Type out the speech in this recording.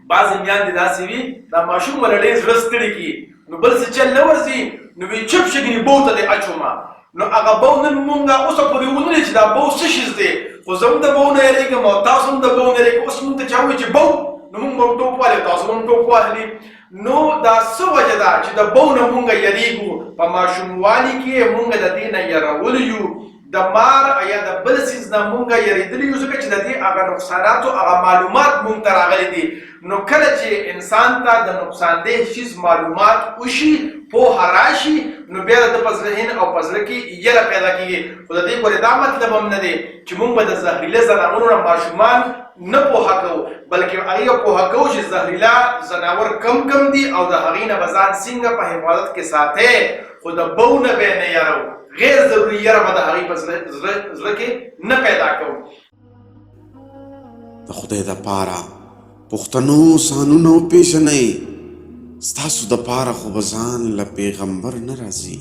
بعضې میندې داسې وي دا ماشوم به له ډېر زړه ستړي کړي نو بل څه چل نه ورځي نو وایي چپ شه ګنې بو ته دې اچومه نو هغه بو نن مونږ اوسه پورې ونه لري چې دا بو څه شیز دی خو زه هم د بو نه یېرېږم او تاسو هم د بو نه یېرېږئ اوس مونږ ته چا وایي چې بو نو مونږ به ټوپ والی تاسو هم ټوپ واخلي نو دا څه وجه ده چې د بو نه مونږ یېرېږو په ماشوموالي کې مونږ د دې نه یېرولی یو د مار یا د بل څیز نه مونږ یېرېدلي یو ځکه چې د دې هغه نقصاناتو هغه معلومات مونږ ته راغلي دي نو کله چې انسان ته د نقصاندې شیز معلومات وشي پوهه راشي نو بیا د په ذهن او په زړه کې یره پیدا کېږي خو د دې پورې دا مطلب هم نه دی چې مونږ به د زهریله ځناورو نه ماشومان نه پوهه کوو بلکې هغې پوهه کوو چې زهریله ځناور کم دي او د هغې نه به ځان څنګه په حفاظت کې ساتئ خو د بو نه به یې نه یرو غیر ضروري یره به د هغې په زړه کې نه پیدا کوو د خدای دپاره پښتنو سانونو پیژنئ ستاسو دپاره خو به ځان له پیغمبر نه راځي